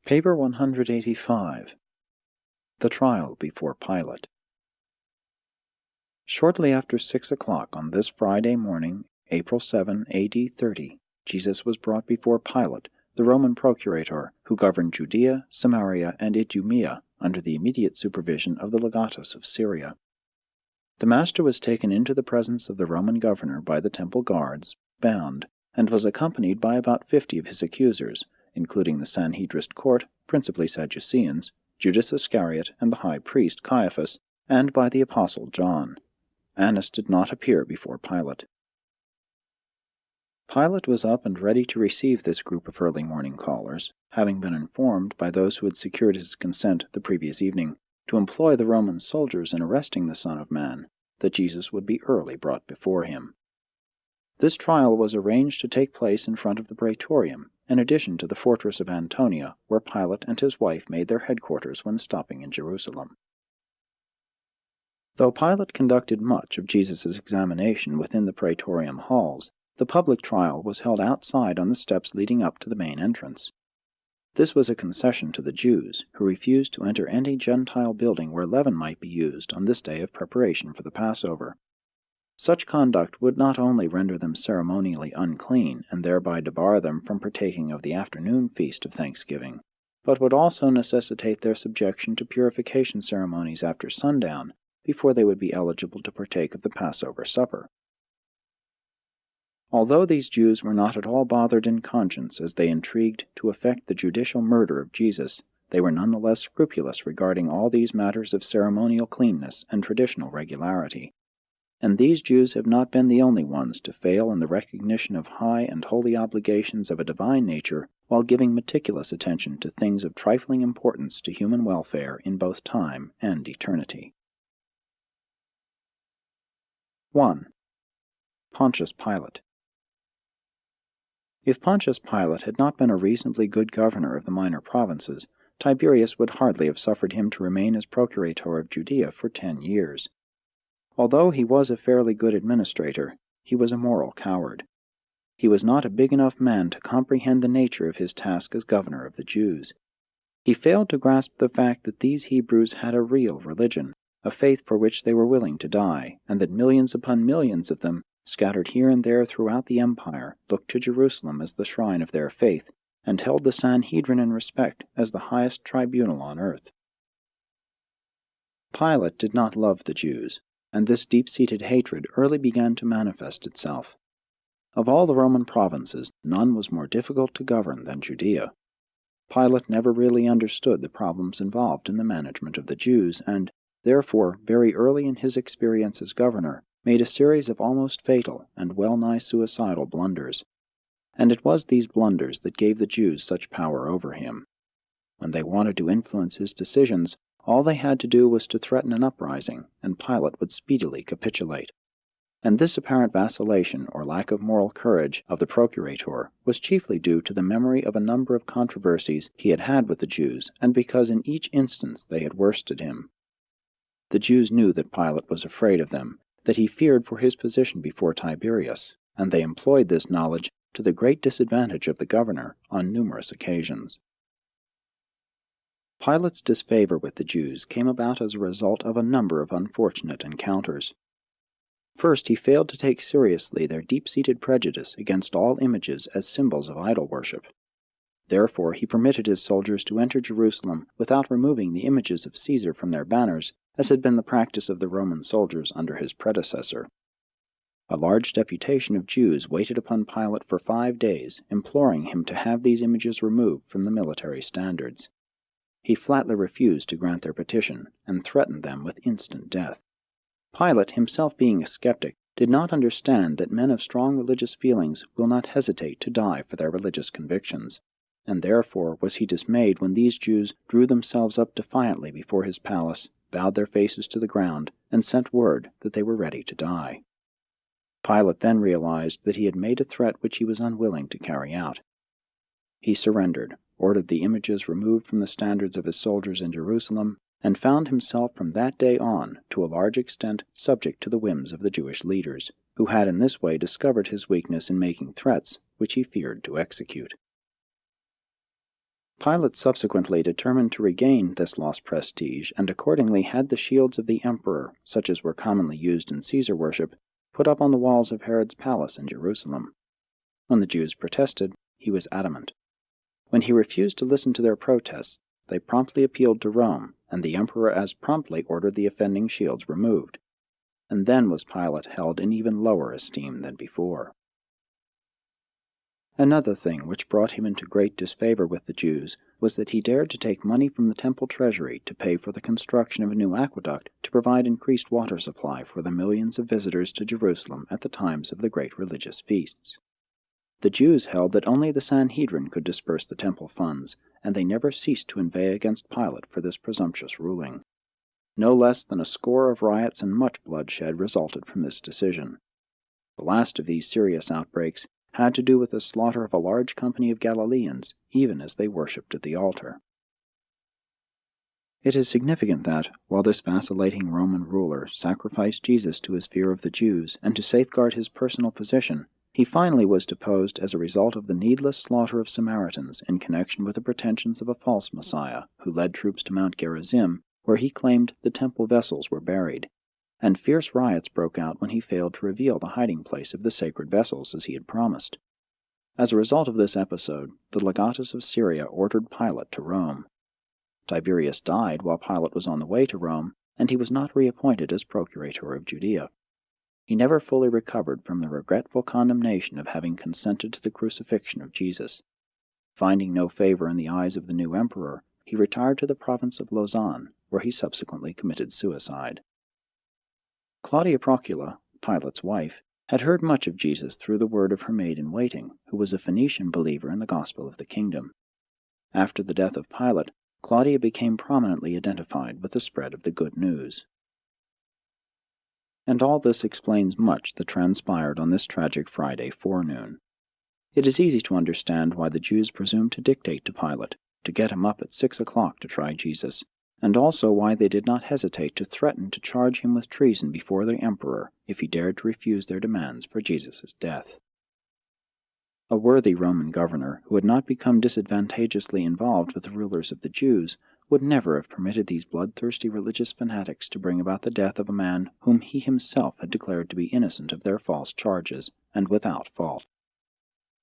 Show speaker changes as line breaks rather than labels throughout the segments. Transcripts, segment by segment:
Paper 185. The Trial before Pilate. Shortly after 6 o'clock on this Friday morning, April 7, A.D. 30, Jesus was brought before Pilate, the Roman procurator, who governed Judea, Samaria, and Idumea, under the immediate supervision of the legatus of Syria. The Master was taken into the presence of the Roman governor by the temple guards, bound, and was accompanied by about 50 of his accusers, including the Sanhedrist court, principally Sadduceans, Judas Iscariot, and the high priest Caiaphas, and by the apostle John. Annas did not appear before Pilate. Pilate was up and ready to receive this group of early morning callers, having been informed by those who had secured his consent the previous evening to employ the Roman soldiers in arresting the Son of Man, that Jesus would be early brought before him. This trial was arranged to take place in front of the Praetorium, in addition to the fortress of Antonia, where Pilate and his wife made their headquarters when stopping in Jerusalem. Though Pilate conducted much of Jesus' examination within the Praetorium halls, the public trial was held outside on the steps leading up to the main entrance. This was a concession to the Jews, who refused to enter any Gentile building where leaven might be used on this day of preparation for the Passover. Such conduct would not only render them ceremonially unclean and thereby debar them from partaking of the afternoon feast of Thanksgiving, but would also necessitate their subjection to purification ceremonies after sundown before they would be eligible to partake of the Passover supper. Although these Jews were not at all bothered in conscience as they intrigued to effect the judicial murder of Jesus, they were none the less scrupulous regarding all these matters of ceremonial cleanness and traditional regularity. And these Jews have not been the only ones to fail in the recognition of high and holy obligations of a divine nature while giving meticulous attention to things of trifling importance to human welfare in both time and eternity. 1. Pontius Pilate. If Pontius Pilate had not been a reasonably good governor of the minor provinces, Tiberius would hardly have suffered him to remain as procurator of Judea for 10 years. Although he was a fairly good administrator, he was a moral coward. He was not a big enough man to comprehend the nature of his task as governor of the Jews. He failed to grasp the fact that these Hebrews had a real religion, a faith for which they were willing to die, and that millions upon millions of them, scattered here and there throughout the empire, looked to Jerusalem as the shrine of their faith, and held the Sanhedrin in respect as the highest tribunal on earth. Pilate did not love the Jews, and this deep-seated hatred early began to manifest itself. Of all the Roman provinces, none was more difficult to govern than Judea. Pilate never really understood the problems involved in the management of the Jews, and, therefore, very early in his experience as governor, made a series of almost fatal and well-nigh suicidal blunders. And it was these blunders that gave the Jews such power over him. When they wanted to influence his decisions, all they had to do was to threaten an uprising, and Pilate would speedily capitulate. And this apparent vacillation or lack of moral courage of the procurator was chiefly due to the memory of a number of controversies he had had with the Jews, and because in each instance they had worsted him. The Jews knew that Pilate was afraid of them, that he feared for his position before Tiberius, and they employed this knowledge to the great disadvantage of the governor on numerous occasions. Pilate's disfavor with the Jews came about as a result of a number of unfortunate encounters. First, he failed to take seriously their deep-seated prejudice against all images as symbols of idol worship. Therefore, he permitted his soldiers to enter Jerusalem without removing the images of Caesar from their banners, as had been the practice of the Roman soldiers under his predecessor. A large deputation of Jews waited upon Pilate for 5 days, imploring him to have these images removed from the military standards. He flatly refused to grant their petition, and threatened them with instant death. Pilate, himself being a skeptic, did not understand that men of strong religious feelings will not hesitate to die for their religious convictions, and therefore was he dismayed when these Jews drew themselves up defiantly before his palace, bowed their faces to the ground, and sent word that they were ready to die. Pilate then realized that he had made a threat which he was unwilling to carry out. He surrendered, ordered the images removed from the standards of his soldiers in Jerusalem, and found himself from that day on, to a large extent, subject to the whims of the Jewish leaders, who had in this way discovered his weakness in making threats which he feared to execute. Pilate subsequently determined to regain this lost prestige, and accordingly had the shields of the emperor, such as were commonly used in Caesar worship, put up on the walls of Herod's palace in Jerusalem. When the Jews protested, he was adamant. When he refused to listen to their protests, they promptly appealed to Rome, and the emperor as promptly ordered the offending shields removed. And then was Pilate held in even lower esteem than before. Another thing which brought him into great disfavor with the Jews was that he dared to take money from the temple treasury to pay for the construction of a new aqueduct to provide increased water supply for the millions of visitors to Jerusalem at the times of the great religious feasts. The Jews held that only the Sanhedrin could disperse the temple funds, and they never ceased to inveigh against Pilate for this presumptuous ruling. No less than a score of riots and much bloodshed resulted from this decision. The last of these serious outbreaks had to do with the slaughter of a large company of Galileans, even as they worshipped at the altar. It is significant that, while this vacillating Roman ruler sacrificed Jesus to his fear of the Jews and to safeguard his personal position, he finally was deposed as a result of the needless slaughter of Samaritans in connection with the pretensions of a false Messiah who led troops to Mount Gerizim, where he claimed the temple vessels were buried, and fierce riots broke out when he failed to reveal the hiding place of the sacred vessels as he had promised. As a result of this episode, the legatus of Syria ordered Pilate to Rome. Tiberius died while Pilate was on the way to Rome, and he was not reappointed as procurator of Judea. He never fully recovered from the regretful condemnation of having consented to the crucifixion of Jesus. Finding no favor in the eyes of the new emperor, he retired to the province of Lausanne, where he subsequently committed suicide. Claudia Procula, Pilate's wife, had heard much of Jesus through the word of her maid-in-waiting, who was a Phoenician believer in the gospel of the kingdom. After the death of Pilate, Claudia became prominently identified with the spread of the good news. And all this explains much that transpired on this tragic Friday forenoon. It is easy to understand why the Jews presumed to dictate to Pilate, to get him up at 6 o'clock to try Jesus, and also why they did not hesitate to threaten to charge him with treason before the emperor if he dared to refuse their demands for Jesus' death. A worthy Roman governor, who had not become disadvantageously involved with the rulers of the Jews, would never have permitted these bloodthirsty religious fanatics to bring about the death of a man whom he himself had declared to be innocent of their false charges, and without fault.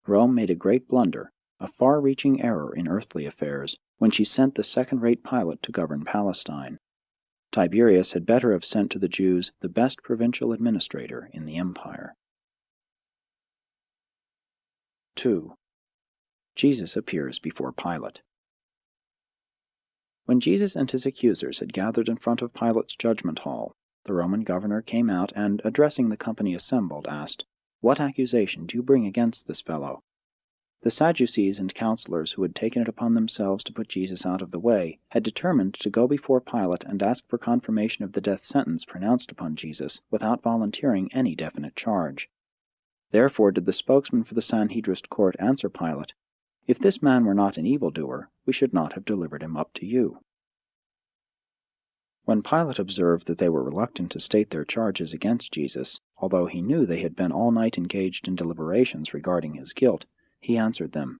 Rome made a great blunder, a far-reaching error in earthly affairs, when she sent the second-rate Pilate to govern Palestine. Tiberius had better have sent to the Jews the best provincial administrator in the empire. 2. Jesus appears before Pilate. When Jesus and his accusers had gathered in front of Pilate's judgment hall, the Roman governor came out and, addressing the company assembled, asked, "What accusation do you bring against this fellow?" The Sadducees and counselors who had taken it upon themselves to put Jesus out of the way had determined to go before Pilate and ask for confirmation of the death sentence pronounced upon Jesus without volunteering any definite charge. Therefore did the spokesman for the Sanhedrist court answer Pilate, "If this man were not an evildoer, we should not have delivered him up to you." When Pilate observed that they were reluctant to state their charges against Jesus, although he knew they had been all night engaged in deliberations regarding his guilt, he answered them,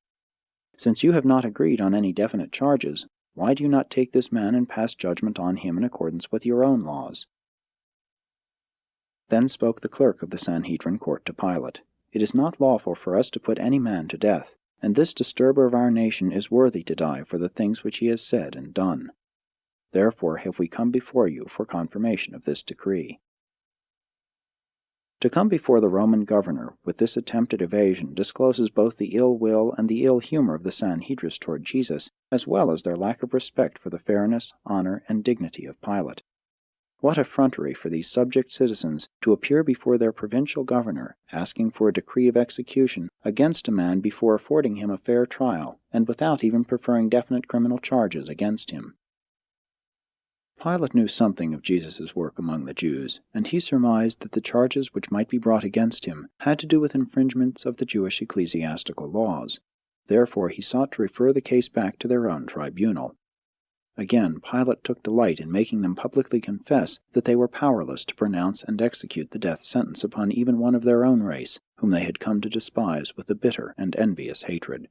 "Since you have not agreed on any definite charges, why do you not take this man and pass judgment on him in accordance with your own laws?" Then spoke the clerk of the Sanhedrin court to Pilate, "It is not lawful for us to put any man to death, and this disturber of our nation is worthy to die for the things which he has said and done. Therefore have we come before you for confirmation of this decree." To come before the Roman governor with this attempted evasion discloses both the ill will and the ill humor of the Sanhedrists toward Jesus, as well as their lack of respect for the fairness, honor, and dignity of Pilate. What effrontery for these subject citizens to appear before their provincial governor, asking for a decree of execution against a man before affording him a fair trial, and without even preferring definite criminal charges against him. Pilate knew something of Jesus' work among the Jews, and he surmised that the charges which might be brought against him had to do with infringements of the Jewish ecclesiastical laws. Therefore he sought to refer the case back to their own tribunal. Again, Pilate took delight in making them publicly confess that they were powerless to pronounce and execute the death sentence upon even one of their own race, whom they had come to despise with a bitter and envious hatred.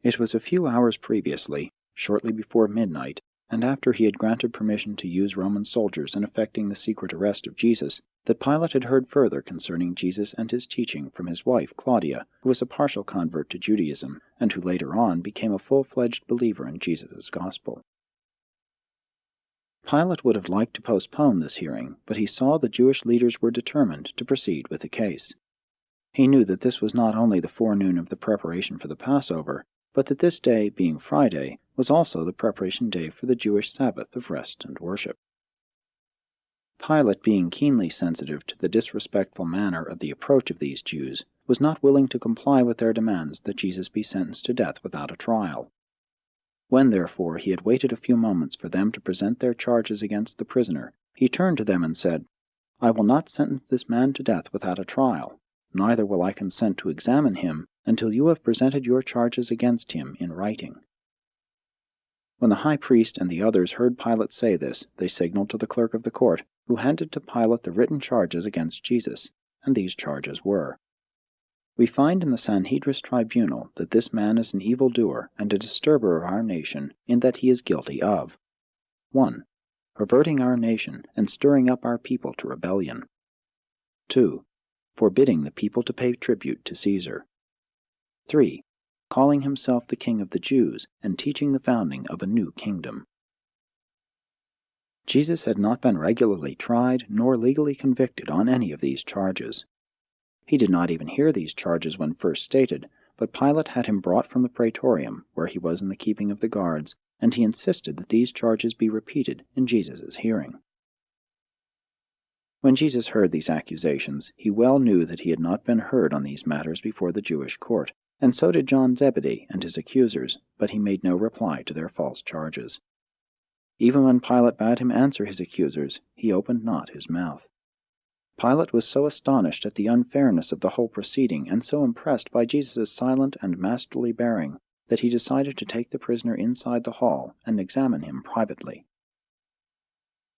It was a few hours previously, shortly before midnight, and after he had granted permission to use Roman soldiers in effecting the secret arrest of Jesus, that Pilate had heard further concerning Jesus and his teaching from his wife Claudia, who was a partial convert to Judaism, and who later on became a full-fledged believer in Jesus' gospel. Pilate would have liked to postpone this hearing, but he saw the Jewish leaders were determined to proceed with the case. He knew that this was not only the forenoon of the preparation for the Passover, but that this day, being Friday, was also the preparation day for the Jewish Sabbath of rest and worship. Pilate, being keenly sensitive to the disrespectful manner of the approach of these Jews, was not willing to comply with their demands that Jesus be sentenced to death without a trial. When, therefore, he had waited a few moments for them to present their charges against the prisoner, he turned to them and said, "I will not sentence this man to death without a trial, neither will I consent to examine him until you have presented your charges against him in writing." When the high priest and the others heard Pilate say this, they signaled to the clerk of the court, who handed to Pilate the written charges against Jesus, and these charges were: We find in the Sanhedrin tribunal that this man is an evildoer and a disturber of our nation, in that he is guilty of 1. Perverting our nation and stirring up our people to rebellion. 2. Forbidding the people to pay tribute to Caesar. 3. Calling himself the King of the Jews and teaching the founding of a new kingdom. Jesus had not been regularly tried nor legally convicted on any of these charges. He did not even hear these charges when first stated, but Pilate had him brought from the praetorium, where he was in the keeping of the guards, and he insisted that these charges be repeated in Jesus' hearing. When Jesus heard these accusations, he well knew that he had not been heard on these matters before the Jewish court, and so did John Zebedee and his accusers, but he made no reply to their false charges. Even when Pilate bade him answer his accusers, he opened not his mouth. Pilate was so astonished at the unfairness of the whole proceeding, and so impressed by Jesus' silent and masterly bearing, that he decided to take the prisoner inside the hall and examine him privately.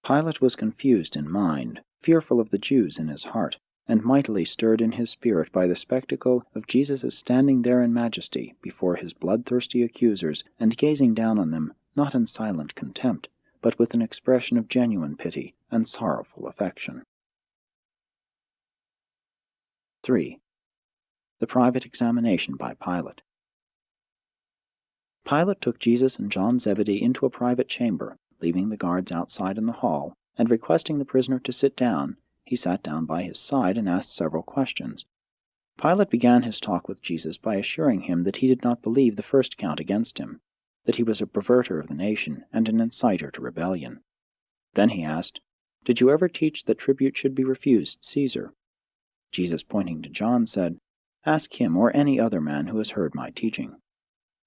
Pilate was confused in mind, fearful of the Jews in his heart, and mightily stirred in his spirit by the spectacle of Jesus standing there in majesty before his bloodthirsty accusers, and gazing down on them, not in silent contempt, but with an expression of genuine pity and sorrowful affection. 3. The private examination by Pilate. Pilate took Jesus and John Zebedee into a private chamber, leaving the guards outside in the hall, and requesting the prisoner to sit down, he sat down by his side and asked several questions. Pilate began his talk with Jesus by assuring him that he did not believe the first count against him, that he was a perverter of the nation and an inciter to rebellion. Then he asked, "Did you ever teach that tribute should be refused Caesar?" Jesus, pointing to John, said, "Ask him or any other man who has heard my teaching."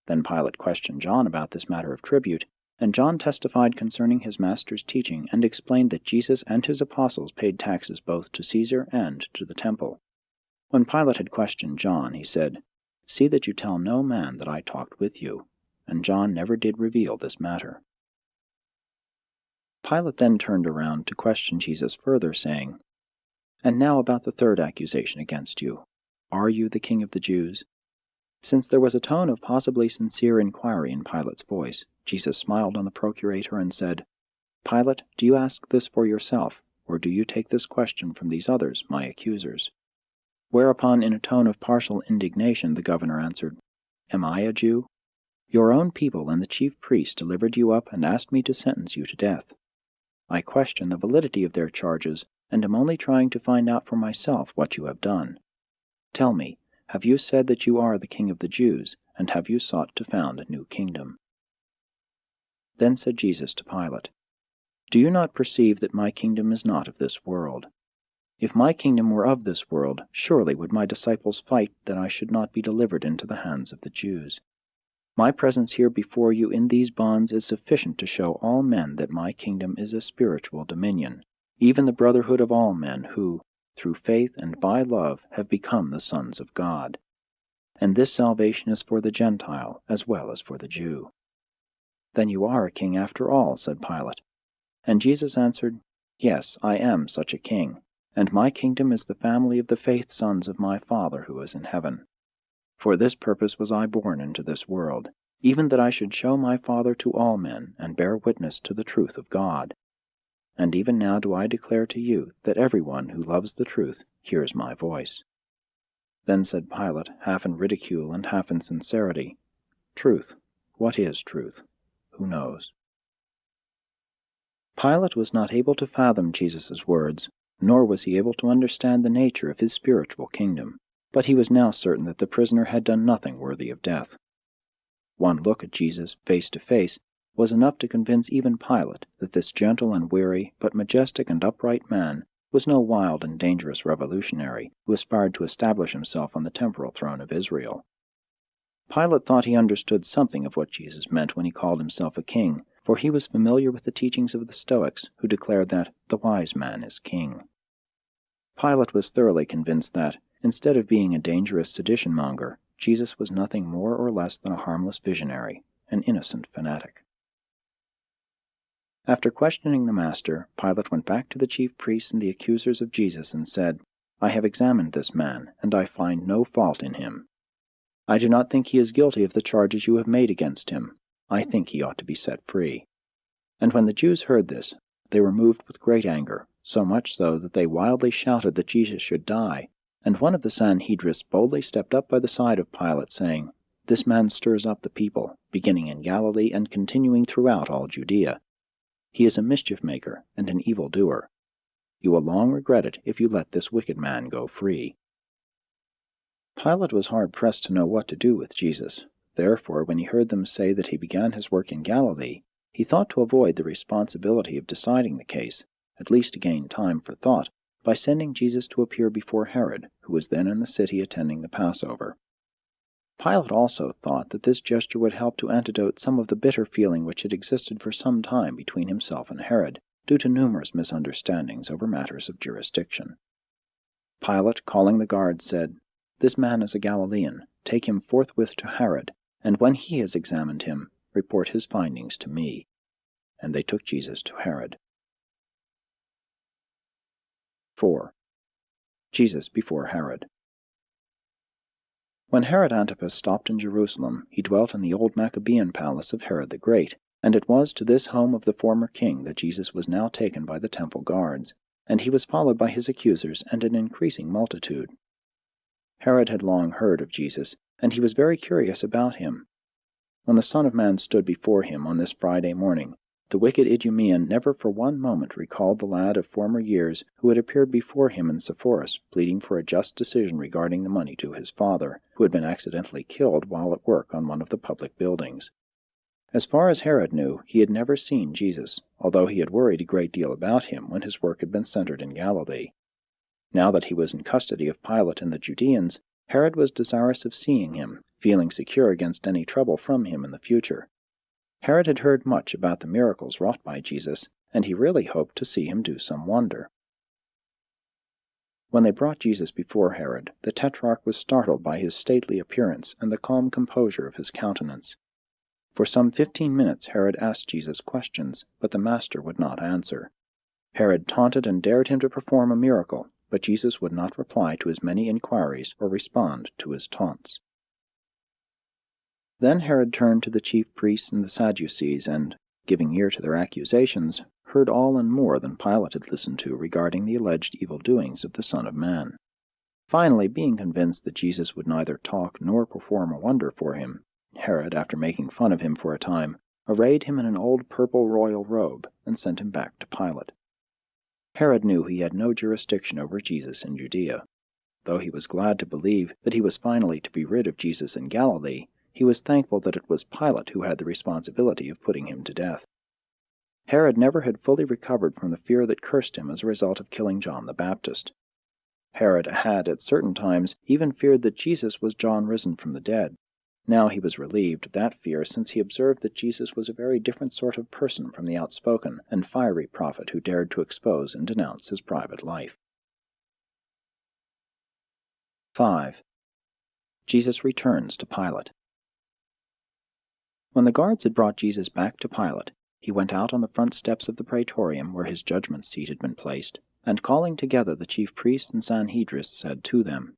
Then Pilate questioned John about this matter of tribute, and John testified concerning his master's teaching and explained that Jesus and his apostles paid taxes both to Caesar and to the temple. When Pilate had questioned John, he said, "See that you tell no man that I talked with you," and John never did reveal this matter. Pilate then turned around to question Jesus further, saying, "And now about the third accusation against you. Are you the King of the Jews?" Since there was a tone of possibly sincere inquiry in Pilate's voice, Jesus smiled on the procurator and said, "Pilate, do you ask this for yourself, or do you take this question from these others, my accusers?" Whereupon, in a tone of partial indignation, the governor answered, "Am I a Jew? Your own people and the chief priests delivered you up and asked me to sentence you to death. I question the validity of their charges, and am only trying to find out for myself what you have done. Tell me, have you said that you are the King of the Jews, and have you sought to found a new kingdom?" Then said Jesus to Pilate, "Do you not perceive that my kingdom is not of this world? If my kingdom were of this world, surely would my disciples fight that I should not be delivered into the hands of the Jews. My presence here before you in these bonds is sufficient to show all men that my kingdom is a spiritual dominion, even the brotherhood of all men who, through faith and by love, have become the sons of God. And this salvation is for the Gentile as well as for the Jew." "Then you are a king after all," said Pilate. And Jesus answered, "Yes, I am such a king, and my kingdom is the family of the faith sons of my Father who is in heaven. For this purpose was I born into this world, even that I should show my Father to all men, and bear witness to the truth of God. And even now do I declare to you, that every one who loves the truth hears my voice." Then said Pilate, half in ridicule and half in sincerity, "Truth, what is truth? Who knows?" Pilate was not able to fathom Jesus' words, nor was he able to understand the nature of his spiritual kingdom, but he was now certain that the prisoner had done nothing worthy of death. One look at Jesus, face to face, was enough to convince even Pilate that this gentle and weary, but majestic and upright man, was no wild and dangerous revolutionary who aspired to establish himself on the temporal throne of Israel. Pilate thought he understood something of what Jesus meant when he called himself a king, for he was familiar with the teachings of the Stoics, who declared that the wise man is king. Pilate was thoroughly convinced that, instead of being a dangerous sedition-monger, Jesus was nothing more or less than a harmless visionary, an innocent fanatic. After questioning the Master, Pilate went back to the chief priests and the accusers of Jesus and said, "I have examined this man, and I find no fault in him. I do not think he is guilty of the charges you have made against him. I think he ought to be set free." And when the Jews heard this, they were moved with great anger, so much so that they wildly shouted that Jesus should die. And one of the Sanhedrists boldly stepped up by the side of Pilate, saying, "This man stirs up the people, beginning in Galilee and continuing throughout all Judea. He is a mischief-maker and an evil-doer. You will long regret it if you let this wicked man go free." Pilate was hard-pressed to know what to do with Jesus. Therefore, when he heard them say that he began his work in Galilee, he thought to avoid the responsibility of deciding the case, at least to gain time for thought, by sending Jesus to appear before Herod, who was then in the city attending the Passover. Pilate also thought that this gesture would help to antidote some of the bitter feeling which had existed for some time between himself and Herod, due to numerous misunderstandings over matters of jurisdiction. Pilate, calling the guards, said, "This man is a Galilean. Take him forthwith to Herod, and when he has examined him, report his findings to me." And they took Jesus to Herod. 4. Jesus before Herod. When Herod Antipas stopped in Jerusalem, he dwelt in the old Maccabean palace of Herod the Great, and it was to this home of the former king that Jesus was now taken by the temple guards, and he was followed by his accusers and an increasing multitude. Herod had long heard of Jesus, and he was very curious about him. When the Son of Man stood before him on this Friday morning, the wicked Idumean never for one moment recalled the lad of former years who had appeared before him in Sepphoris, pleading for a just decision regarding the money to his father, who had been accidentally killed while at work on one of the public buildings. As far as Herod knew, he had never seen Jesus, although he had worried a great deal about him when his work had been centered in Galilee. Now that he was in custody of Pilate and the Judeans, Herod was desirous of seeing him, feeling secure against any trouble from him in the future. Herod had heard much about the miracles wrought by Jesus, and he really hoped to see him do some wonder. When they brought Jesus before Herod, the Tetrarch was startled by his stately appearance and the calm composure of his countenance. For some 15 minutes Herod asked Jesus questions, but the Master would not answer. Herod taunted and dared him to perform a miracle, but Jesus would not reply to his many inquiries or respond to his taunts. Then Herod turned to the chief priests and the Sadducees, and, giving ear to their accusations, heard all and more than Pilate had listened to regarding the alleged evil doings of the Son of Man. Finally, being convinced that Jesus would neither talk nor perform a wonder for him, Herod, after making fun of him for a time, arrayed him in an old purple royal robe and sent him back to Pilate. Herod knew he had no jurisdiction over Jesus in Judea. Though he was glad to believe that he was finally to be rid of Jesus in Galilee, he was thankful that it was Pilate who had the responsibility of putting him to death. Herod never had fully recovered from the fear that cursed him as a result of killing John the Baptist. Herod had, at certain times, even feared that Jesus was John risen from the dead. Now he was relieved of that fear, since he observed that Jesus was a very different sort of person from the outspoken and fiery prophet who dared to expose and denounce his private life. 5. Jesus returns to Pilate. When the guards had brought Jesus back to Pilate, he went out on the front steps of the praetorium where his judgment seat had been placed, and calling together the chief priests and Sanhedrists, said to them,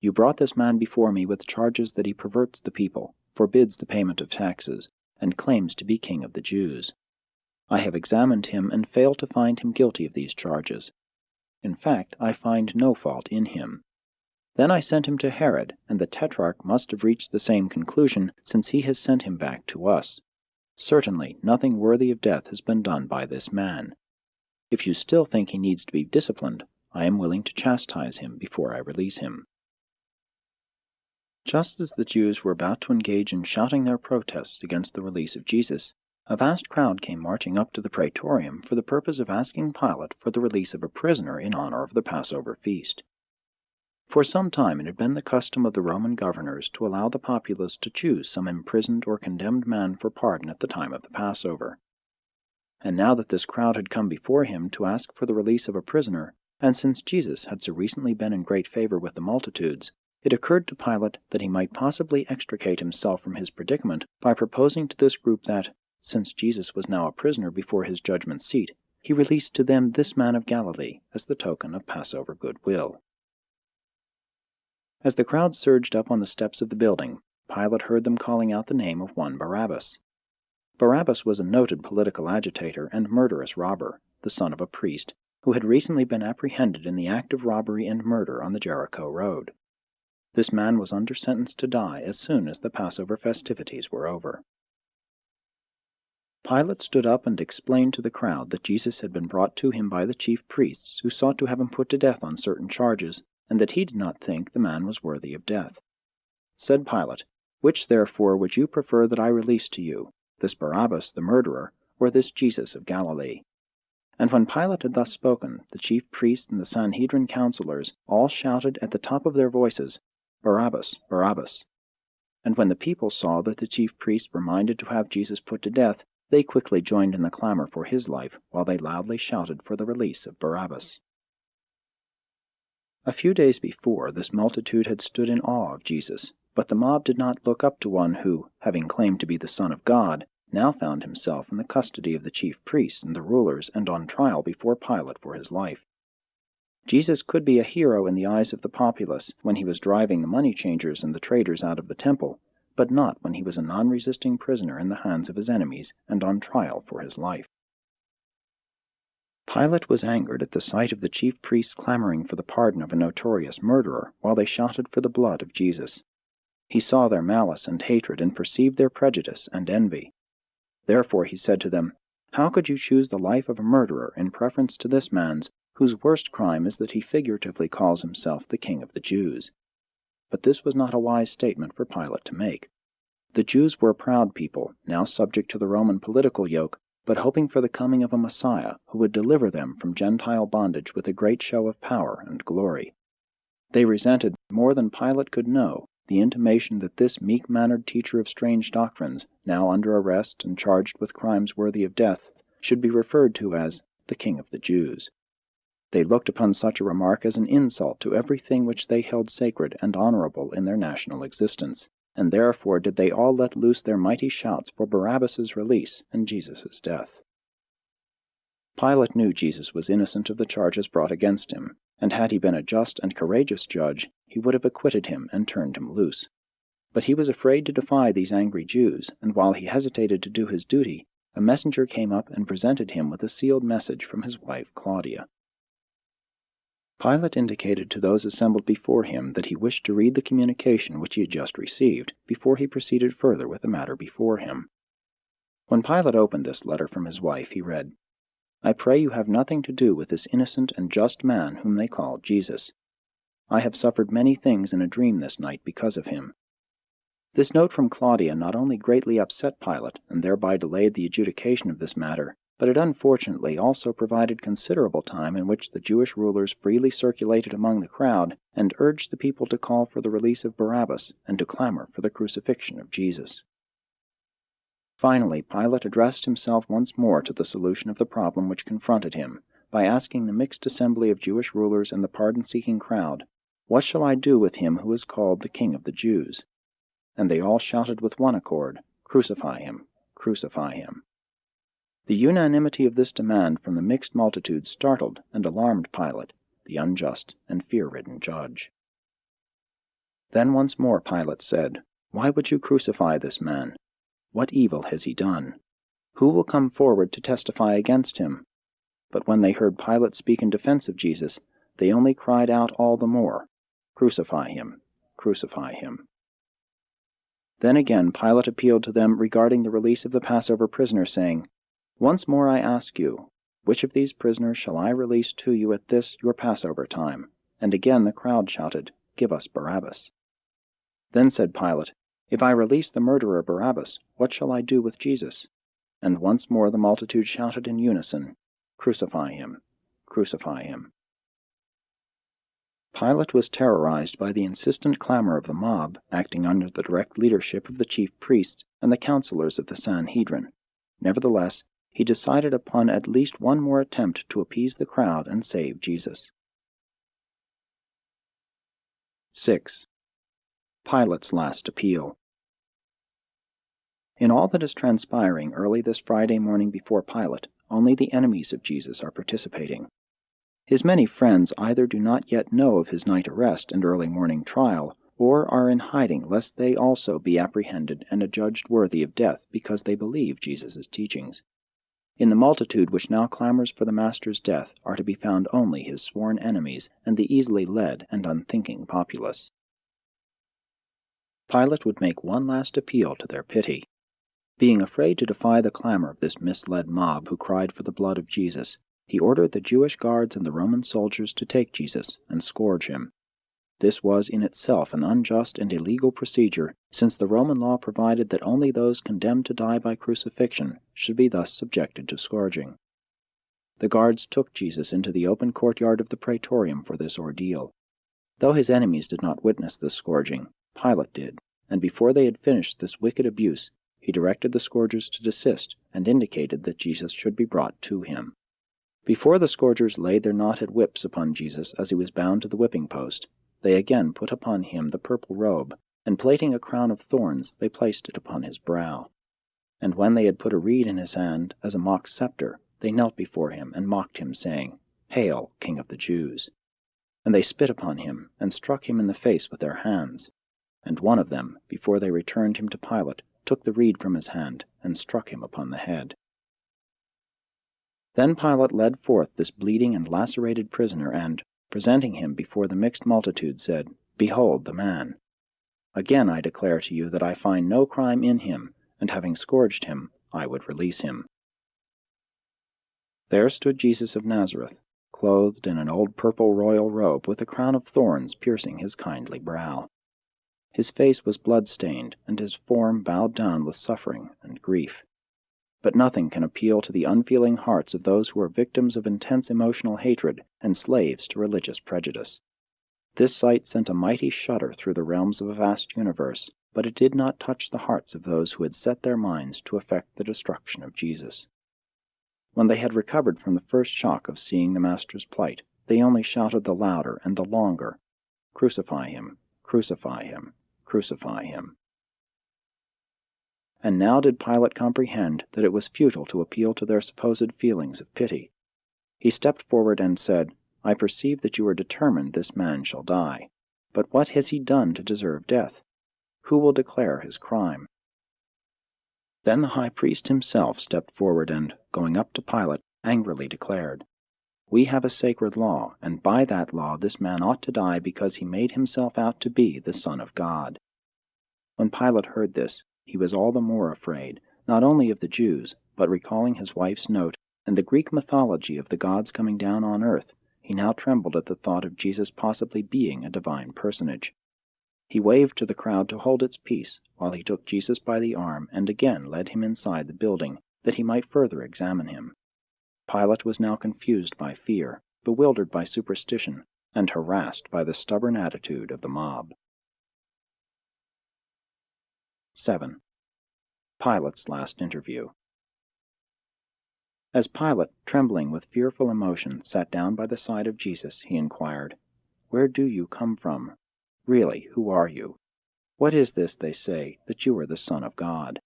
You brought this man before me with charges that he perverts the people, forbids the payment of taxes, and claims to be king of the Jews. I have examined him and failed to find him guilty of these charges. In fact, I find no fault in him. Then I sent him to Herod, and the Tetrarch must have reached the same conclusion, since he has sent him back to us. Certainly, nothing worthy of death has been done by this man. If you still think he needs to be disciplined, I am willing to chastise him before I release him." Just as the Jews were about to engage in shouting their protests against the release of Jesus, a vast crowd came marching up to the praetorium for the purpose of asking Pilate for the release of a prisoner in honor of the Passover feast. For some time it had been the custom of the Roman governors to allow the populace to choose some imprisoned or condemned man for pardon at the time of the Passover. And now that this crowd had come before him to ask for the release of a prisoner, and since Jesus had so recently been in great favor with the multitudes, it occurred to Pilate that he might possibly extricate himself from his predicament by proposing to this group that, since Jesus was now a prisoner before his judgment seat, he released to them this man of Galilee as the token of Passover goodwill. As the crowd surged up on the steps of the building, Pilate heard them calling out the name of one Barabbas. Barabbas was a noted political agitator and murderous robber, the son of a priest, who had recently been apprehended in the act of robbery and murder on the Jericho road. This man was under sentence to die as soon as the Passover festivities were over. Pilate stood up and explained to the crowd that Jesus had been brought to him by the chief priests, who sought to have him put to death on certain charges, and that he did not think the man was worthy of death. Said Pilate, "Which therefore would you prefer that I release to you, this Barabbas the murderer, or this Jesus of Galilee?" And when Pilate had thus spoken, the chief priests and the Sanhedrin councilors all shouted at the top of their voices, "Barabbas, Barabbas!" And when the people saw that the chief priests were minded to have Jesus put to death, they quickly joined in the clamor for his life, while they loudly shouted for the release of Barabbas. A few days before, this multitude had stood in awe of Jesus, but the mob did not look up to one who, having claimed to be the Son of God, now found himself in the custody of the chief priests and the rulers and on trial before Pilate for his life. Jesus could be a hero in the eyes of the populace when he was driving the money changers and the traders out of the temple, but not when he was a non-resisting prisoner in the hands of his enemies and on trial for his life. Pilate was angered at the sight of the chief priests clamoring for the pardon of a notorious murderer while they shouted for the blood of Jesus. He saw their malice and hatred and perceived their prejudice and envy. Therefore he said to them, "How could you choose the life of a murderer in preference to this man's, whose worst crime is that he figuratively calls himself the King of the Jews?" But this was not a wise statement for Pilate to make. The Jews were a proud people, now subject to the Roman political yoke, but hoping for the coming of a Messiah who would deliver them from Gentile bondage with a great show of power and glory. They resented, more than Pilate could know, the intimation that this meek-mannered teacher of strange doctrines, now under arrest and charged with crimes worthy of death, should be referred to as the King of the Jews. They looked upon such a remark as an insult to everything which they held sacred and honorable in their national existence, and therefore did they all let loose their mighty shouts for Barabbas's release and Jesus' death. Pilate knew Jesus was innocent of the charges brought against him, and had he been a just and courageous judge, he would have acquitted him and turned him loose. But he was afraid to defy these angry Jews, and while he hesitated to do his duty, a messenger came up and presented him with a sealed message from his wife Claudia. Pilate indicated to those assembled before him that he wished to read the communication which he had just received, before he proceeded further with the matter before him. When Pilate opened this letter from his wife, he read, "I pray you have nothing to do with this innocent and just man whom they call Jesus. I have suffered many things in a dream this night because of him." This note from Claudia not only greatly upset Pilate, and thereby delayed the adjudication of this matter, but it unfortunately also provided considerable time in which the Jewish rulers freely circulated among the crowd and urged the people to call for the release of Barabbas and to clamor for the crucifixion of Jesus. Finally, Pilate addressed himself once more to the solution of the problem which confronted him, by asking the mixed assembly of Jewish rulers and the pardon-seeking crowd, "What shall I do with him who is called the King of the Jews?" And they all shouted with one accord, "Crucify him! Crucify him!" The unanimity of this demand from the mixed multitude startled and alarmed Pilate, the unjust and fear-ridden judge. Then once more Pilate said, "Why would you crucify this man? What evil has he done? Who will come forward to testify against him?" But when they heard Pilate speak in defense of Jesus, they only cried out all the more, "Crucify him! Crucify him!" Then again Pilate appealed to them regarding the release of the Passover prisoner, saying, "Once more I ask you, which of these prisoners shall I release to you at this your Passover time?" And again the crowd shouted, "Give us Barabbas." Then said Pilate, "If I release the murderer Barabbas, what shall I do with Jesus?" And once more the multitude shouted in unison, "Crucify him! Crucify him!" Pilate was terrorized by the insistent clamor of the mob, acting under the direct leadership of the chief priests and the counselors of the Sanhedrin. Nevertheless, he decided upon at least one more attempt to appease the crowd and save Jesus. 6. Pilate's last appeal. In all that is transpiring early this Friday morning before Pilate, only the enemies of Jesus are participating. His many friends either do not yet know of his night arrest and early morning trial, or are in hiding lest they also be apprehended and adjudged worthy of death because they believe Jesus' teachings. In the multitude which now clamors for the Master's death are to be found only his sworn enemies and the easily led and unthinking populace. Pilate would make one last appeal to their pity. Being afraid to defy the clamor of this misled mob who cried for the blood of Jesus, he ordered the Jewish guards and the Roman soldiers to take Jesus and scourge him. This was in itself an unjust and illegal procedure, since the Roman law provided that only those condemned to die by crucifixion should be thus subjected to scourging. The guards took Jesus into the open courtyard of the praetorium for this ordeal. Though his enemies did not witness the scourging, Pilate did, and before they had finished this wicked abuse, he directed the scourgers to desist and indicated that Jesus should be brought to him. Before the scourgers laid their knotted whips upon Jesus as he was bound to the whipping post, they again put upon him the purple robe, and plaiting a crown of thorns, they placed it upon his brow. And when they had put a reed in his hand as a mock scepter, they knelt before him and mocked him, saying, "Hail, King of the Jews!" And they spit upon him, and struck him in the face with their hands. And one of them, before they returned him to Pilate, took the reed from his hand, and struck him upon the head. Then Pilate led forth this bleeding and lacerated prisoner, and, presenting him before the mixed multitude, said, "Behold the man! Again I declare to you that I find no crime in him, and having scourged him, I would release him." There stood Jesus of Nazareth, clothed in an old purple royal robe with a crown of thorns piercing his kindly brow. His face was blood-stained, and his form bowed down with suffering and grief. But nothing can appeal to the unfeeling hearts of those who are victims of intense emotional hatred and slaves to religious prejudice. This sight sent a mighty shudder through the realms of a vast universe, but it did not touch the hearts of those who had set their minds to effect the destruction of Jesus. When they had recovered from the first shock of seeing the Master's plight, they only shouted the louder and the longer, "Crucify him! Crucify him! Crucify him!" And now did Pilate comprehend that it was futile to appeal to their supposed feelings of pity. He stepped forward and said, "I perceive that you are determined this man shall die. But what has he done to deserve death? Who will declare his crime?" Then the high priest himself stepped forward and, going up to Pilate, angrily declared, "We have a sacred law, and by that law this man ought to die because he made himself out to be the Son of God." When Pilate heard this, he was all the more afraid, not only of the Jews, but recalling his wife's note and the Greek mythology of the gods coming down on earth, he now trembled at the thought of Jesus possibly being a divine personage. He waved to the crowd to hold its peace, while he took Jesus by the arm and again led him inside the building, that he might further examine him. Pilate was now confused by fear, bewildered by superstition, and harassed by the stubborn attitude of the mob. 7. Pilate's last interview. As Pilate, trembling with fearful emotion, sat down by the side of Jesus, he inquired, "Where do you come from? Really, who are you? What is this they say, that you are the Son of God?"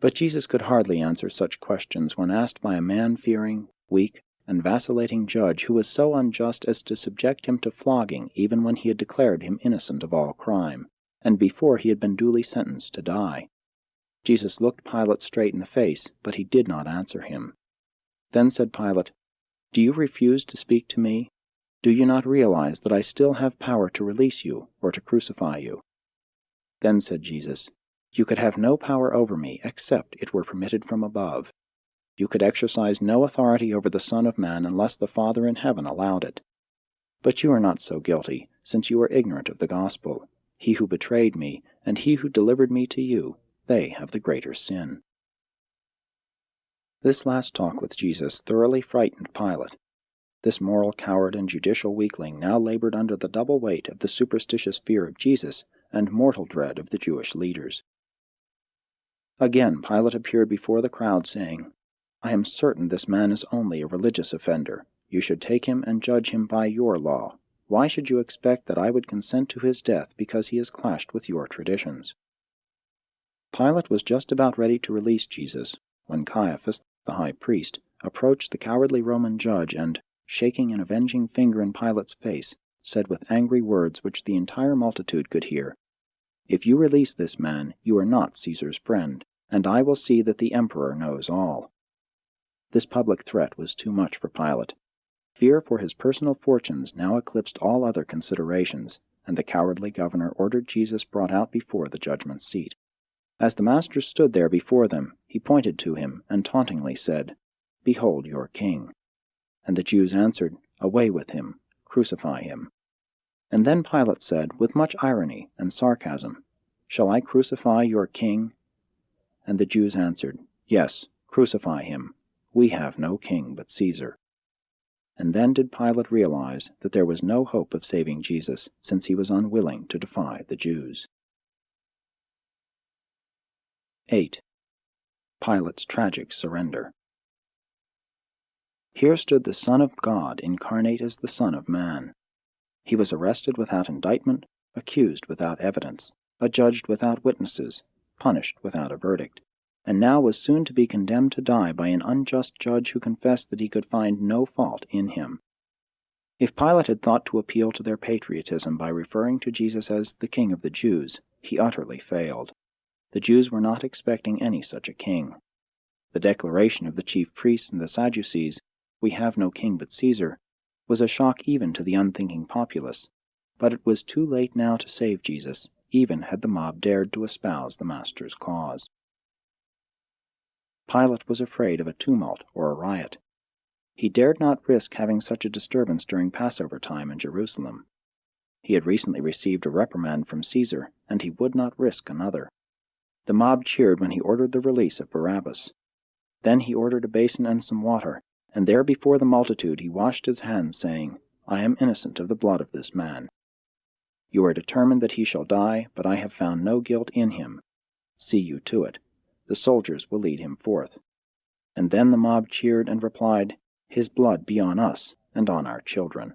But Jesus could hardly answer such questions when asked by a man fearing, weak, and vacillating judge who was so unjust as to subject him to flogging even when he had declared him innocent of all crime, and before he had been duly sentenced to die. Jesus looked Pilate straight in the face, but he did not answer him. Then said Pilate, "Do you refuse to speak to me? Do you not realize that I still have power to release you or to crucify you?" Then said Jesus, "You could have no power over me except it were permitted from above. You could exercise no authority over the Son of Man unless the Father in heaven allowed it. But you are not so guilty, since you are ignorant of the gospel. He who betrayed me, and he who delivered me to you, they have the greater sin." This last talk with Jesus thoroughly frightened Pilate. This moral coward and judicial weakling now labored under the double weight of the superstitious fear of Jesus and mortal dread of the Jewish leaders. Again Pilate appeared before the crowd, saying, "I am certain this man is only a religious offender. You should take him and judge him by your law. Why should you expect that I would consent to his death because he has clashed with your traditions?" Pilate was just about ready to release Jesus when Caiaphas, the high priest, approached the cowardly Roman judge and, shaking an avenging finger in Pilate's face, said with angry words which the entire multitude could hear, "If you release this man, you are not Caesar's friend, and I will see that the emperor knows all." This public threat was too much for Pilate. Fear for his personal fortunes now eclipsed all other considerations, and the cowardly governor ordered Jesus brought out before the judgment seat. As the master stood there before them, he pointed to him and tauntingly said, "Behold your king." And the Jews answered, "Away with him, crucify him." And then Pilate said, with much irony and sarcasm, "Shall I crucify your king?" And the Jews answered, "Yes, crucify him. We have no king but Caesar." And then did Pilate realize that there was no hope of saving Jesus, since he was unwilling to defy the Jews. 8. Pilate's tragic surrender. Here stood the Son of God incarnate as the Son of Man. He was arrested without indictment, accused without evidence, adjudged without witnesses, punished without a verdict, and now was soon to be condemned to die by an unjust judge who confessed that he could find no fault in him. If Pilate had thought to appeal to their patriotism by referring to Jesus as the King of the Jews, he utterly failed. The Jews were not expecting any such a king. The declaration of the chief priests and the Sadducees, "We have no king but Caesar," was a shock even to the unthinking populace, but it was too late now to save Jesus, even had the mob dared to espouse the Master's cause. Pilate was afraid of a tumult or a riot. He dared not risk having such a disturbance during Passover time in Jerusalem. He had recently received a reprimand from Caesar, and he would not risk another. The mob cheered when he ordered the release of Barabbas. Then he ordered a basin and some water, and there before the multitude he washed his hands, saying, "I am innocent of the blood of this man. You are determined that he shall die, but I have found no guilt in him. See you to it. The soldiers will lead him forth." And then the mob cheered and replied, "His blood be on us and on our children."